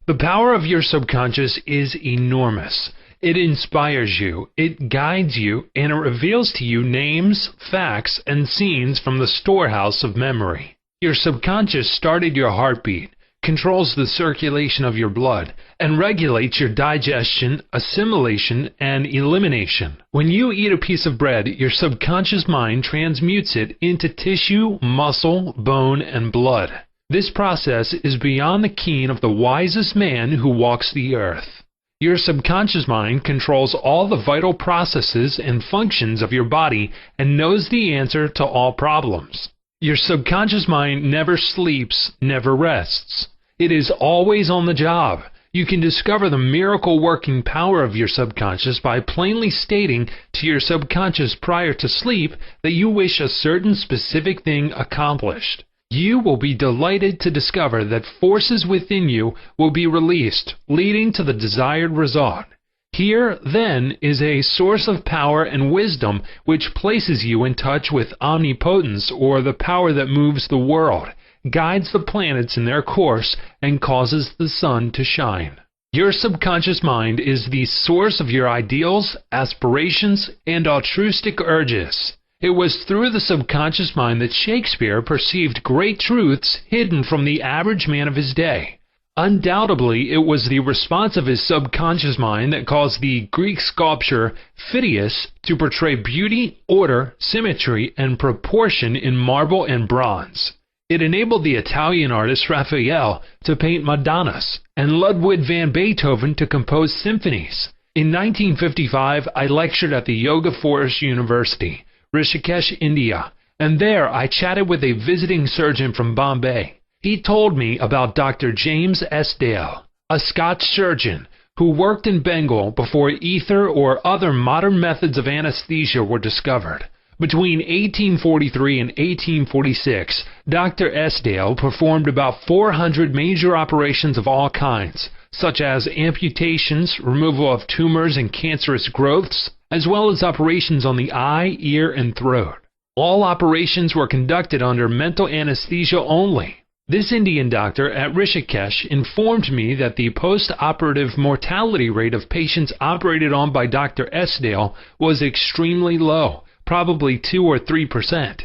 The power of your subconscious is enormous. It inspires you, it guides you, and it reveals to you names, facts, and scenes from the storehouse of memory. Your subconscious started your heartbeat, controls the circulation of your blood, and regulates your digestion, assimilation, and elimination. When you eat a piece of bread, your subconscious mind transmutes it into tissue, muscle, bone, and blood. This process is beyond the ken of the wisest man who walks the earth. Your subconscious mind controls all the vital processes and functions of your body and knows the answer to all problems. Your subconscious mind never sleeps, never rests. It is always on the job. You can discover the miracle working power of your subconscious by plainly stating to your subconscious prior to sleep that you wish a certain specific thing accomplished. You will be delighted to discover that forces within you will be released, leading to the desired result. Here, then, is a source of power and wisdom which places you in touch with omnipotence, or the power that moves the world, guides the planets in their course, and causes the sun to shine. Your subconscious mind is the source of your ideals, aspirations, and altruistic urges. It was through the subconscious mind that Shakespeare perceived great truths hidden from the average man of his day. Undoubtedly, it was the response of his subconscious mind that caused the Greek sculptor Phidias to portray beauty, order, symmetry, and proportion in marble and bronze. It enabled the Italian artist Raphael to paint Madonnas, and Ludwig van Beethoven to compose symphonies. In 1955, I lectured at the Yoga Forest University, Rishikesh, India, and there I chatted with a visiting surgeon from Bombay. He told me about Dr. James S. Dale, a Scotch surgeon who worked in Bengal before ether or other modern methods of anesthesia were discovered. Between 1843 and 1846, Dr. S. Dale performed about 400 major operations of all kinds, such as amputations, removal of tumors and cancerous growths, as well as operations on the eye, ear, and throat. All operations were conducted under mental anesthesia only. This Indian doctor at Rishikesh informed me that the post-operative mortality rate of patients operated on by Dr. Esdale was extremely low, probably 2 or 3%.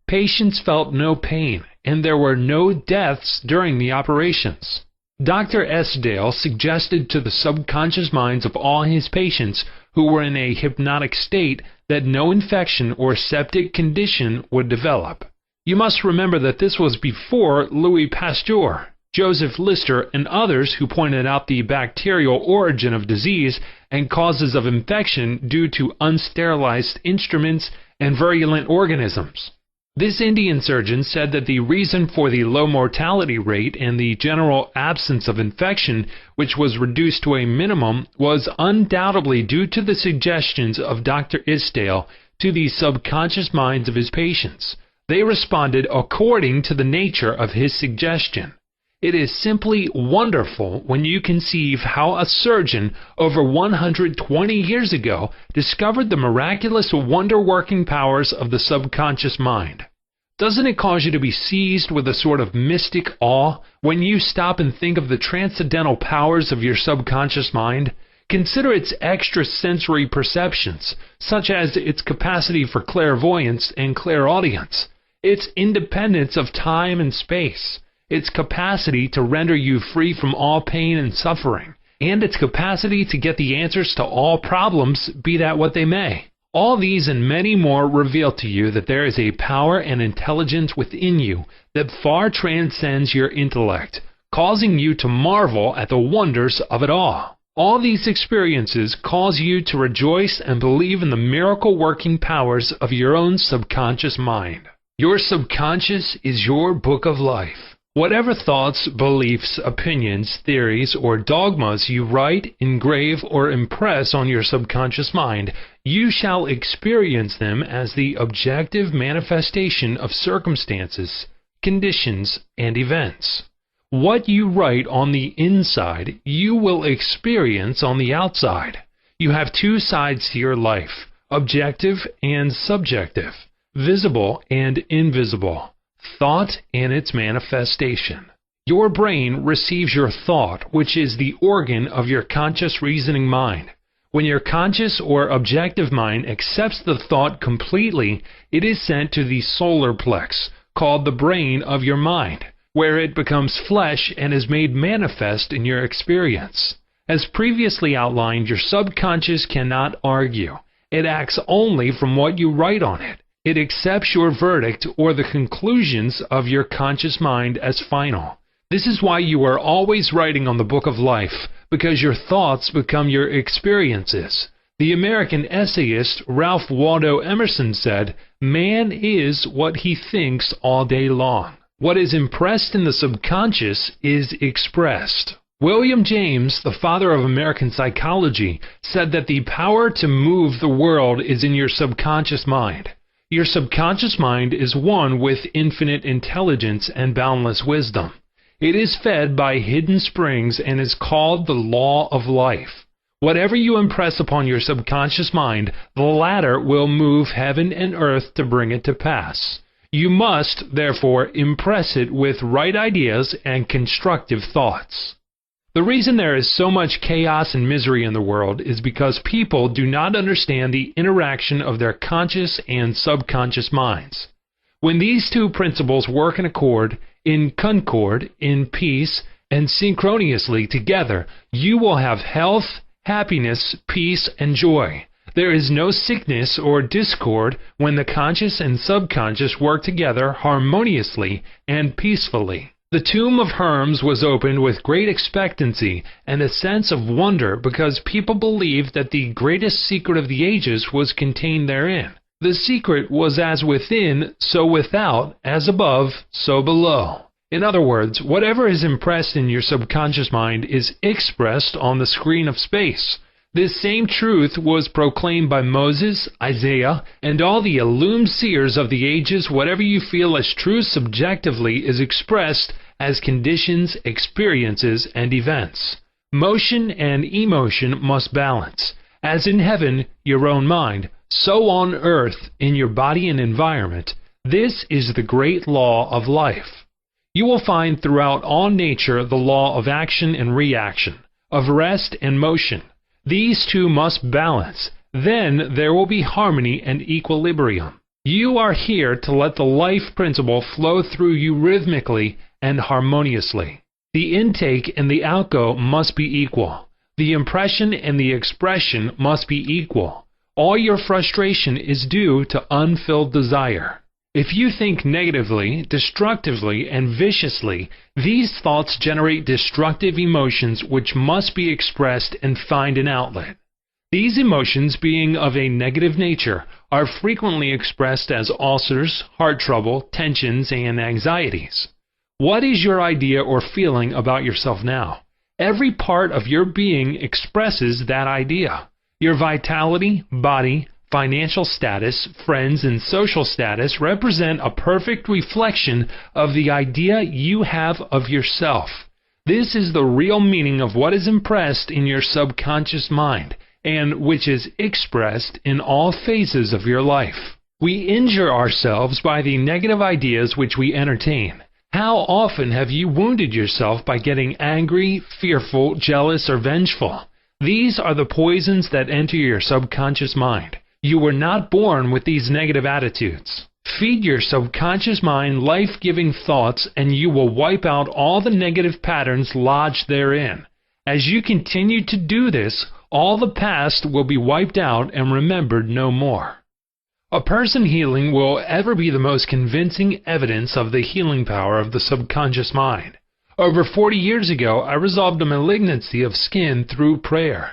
Patients felt no pain, and there were no deaths during the operations. Dr. Esdale suggested to the subconscious minds of all his patients who were in a hypnotic state that no infection or septic condition would develop. You must remember that this was before Louis Pasteur, Joseph Lister, and others who pointed out the bacterial origin of disease and causes of infection due to unsterilized instruments and virulent organisms. This Indian surgeon said that the reason for the low mortality rate and the general absence of infection, which was reduced to a minimum, was undoubtedly due to the suggestions of Dr. Isdale to the subconscious minds of his patients. They responded according to the nature of his suggestion. It is simply wonderful when you conceive how a surgeon over 120 years ago discovered the miraculous wonder-working powers of the subconscious mind. Doesn't it cause you to be seized with a sort of mystic awe when you stop and think of the transcendental powers of your subconscious mind? Consider its extrasensory perceptions, such as its capacity for clairvoyance and clairaudience, its independence of time and space, its capacity to render you free from all pain and suffering, and its capacity to get the answers to all problems, be that what they may. All these and many more reveal to you that there is a power and intelligence within you that far transcends your intellect, causing you to marvel at the wonders of it all. All these experiences cause you to rejoice and believe in the miracle-working powers of your own subconscious mind. Your subconscious is your book of life. Whatever thoughts, beliefs, opinions, theories, or dogmas you write, engrave, or impress on your subconscious mind, you shall experience them as the objective manifestation of circumstances, conditions, and events. What you write on the inside, you will experience on the outside. You have two sides to your life, objective and subjective, visible and invisible, thought and its manifestation. Your brain receives your thought, which is the organ of your conscious reasoning mind. When your conscious or objective mind accepts the thought completely, it is sent to the solar plex, called the brain of your mind, where it becomes flesh and is made manifest in your experience. As previously outlined, your subconscious cannot argue. It acts only from what you write on it. It accepts your verdict or the conclusions of your conscious mind as final. This is why you are always writing on the book of life, because your thoughts become your experiences. The American essayist Ralph Waldo Emerson said, "Man is what he thinks all day long." What is impressed in the subconscious is expressed. William James, the father of American psychology, said that the power to move the world is in your subconscious mind. Your subconscious mind is one with infinite intelligence and boundless wisdom. It is fed by hidden springs and is called the law of life. Whatever you impress upon your subconscious mind, the latter will move heaven and earth to bring it to pass. You must, therefore, impress it with right ideas and constructive thoughts. The reason there is so much chaos and misery in the world is because people do not understand the interaction of their conscious and subconscious minds. When these two principles work in accord, in concord, in peace, and synchronously together, you will have health, happiness, peace, and joy. There is no sickness or discord when the conscious and subconscious work together harmoniously and peacefully. The tomb of Hermes was opened with great expectancy and a sense of wonder because people believed that the greatest secret of the ages was contained therein. The secret was as within, so without, as above, so below. In other words, whatever is impressed in your subconscious mind is expressed on the screen of space. This same truth was proclaimed by Moses, Isaiah, and all the illumined seers of the ages. Whatever you feel as true subjectively is expressed as conditions, experiences, and events. Motion and emotion must balance. As in heaven, your own mind, so on earth, in your body and environment. This is the great law of life. You will find throughout all nature the law of action and reaction, of rest and motion. These two must balance. Then there will be harmony and equilibrium. You are here to let the life principle flow through you rhythmically and harmoniously. The intake and the outgo must be equal. The impression and the expression must be equal. All your frustration is due to unfilled desire. If you think negatively, destructively, and viciously, these thoughts generate destructive emotions which must be expressed and find an outlet. These emotions, being of a negative nature, are frequently expressed as ulcers, heart trouble, tensions, and anxieties. What is your idea or feeling about yourself now? Every part of your being expresses that idea. Your vitality, body, financial status, friends, and social status represent a perfect reflection of the idea you have of yourself. This is the real meaning of what is impressed in your subconscious mind, and which is expressed in all phases of your life. We injure ourselves by the negative ideas which we entertain. How often have you wounded yourself by getting angry, fearful, jealous, or vengeful? These are the poisons that enter your subconscious mind. You were not born with these negative attitudes. Feed your subconscious mind life-giving thoughts and you will wipe out all the negative patterns lodged therein. As you continue to do this, all the past will be wiped out and remembered no more. A person healing will ever be the most convincing evidence of the healing power of the subconscious mind. Over 40 years ago, I resolved a malignancy of skin through prayer.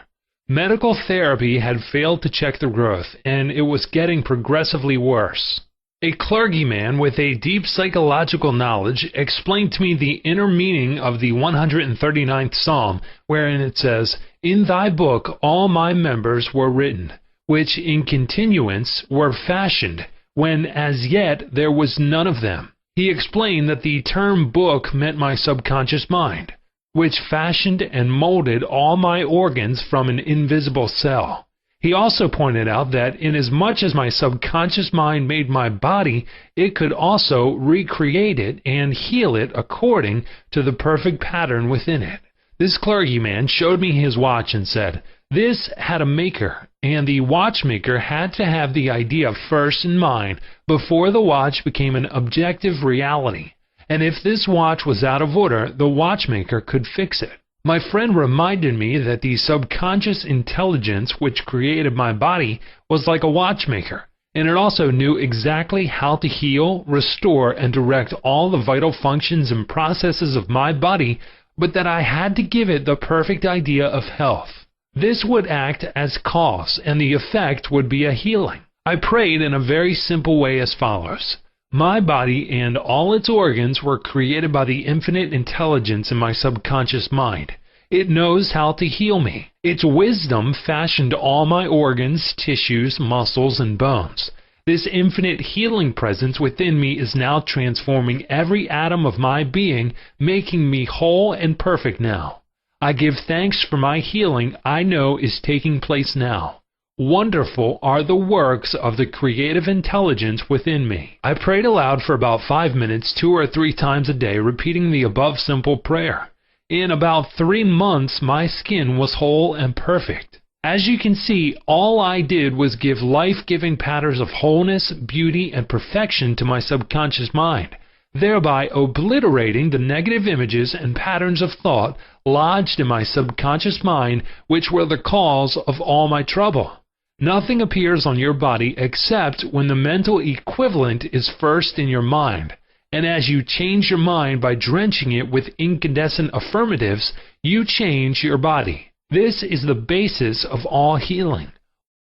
Medical therapy had failed to check the growth, and it was getting progressively worse. A clergyman with a deep psychological knowledge explained to me the inner meaning of the 139th Psalm, wherein it says, "In thy book all my members were written, which in continuance were fashioned, when as yet there was none of them." He explained that the term book meant my subconscious mind, which fashioned and molded all my organs from an invisible cell. He also pointed out that inasmuch as my subconscious mind made my body, it could also recreate it and heal it according to the perfect pattern within it. This clergyman showed me his watch and said, "This had a maker, and the watchmaker had to have the idea first in mind before the watch became an objective reality. And if this watch was out of order, the watchmaker could fix it." My friend reminded me that the subconscious intelligence which created my body was like a watchmaker, and it also knew exactly how to heal, restore, and direct all the vital functions and processes of my body, but that I had to give it the perfect idea of health. This would act as cause, and the effect would be a healing. I prayed in a very simple way as follows. My body and all its organs were created by the infinite intelligence in my subconscious mind. It knows how to heal me. Its wisdom fashioned all my organs, tissues, muscles, and bones. This infinite healing presence within me is now transforming every atom of my being, making me whole and perfect now. I give thanks for my healing I know is taking place now. Wonderful are the works of the creative intelligence within me. I prayed aloud for about 5 minutes 2 or 3 times a day, repeating the above simple prayer. In about 3 months, my skin was whole and perfect. As you can see, all I did was give life-giving patterns of wholeness, beauty, and perfection to my subconscious mind, thereby obliterating the negative images and patterns of thought lodged in my subconscious mind, which were the cause of all my trouble. Nothing appears on your body except when the mental equivalent is first in your mind, and as you change your mind by drenching it with incandescent affirmatives, you change your body. This is the basis of all healing.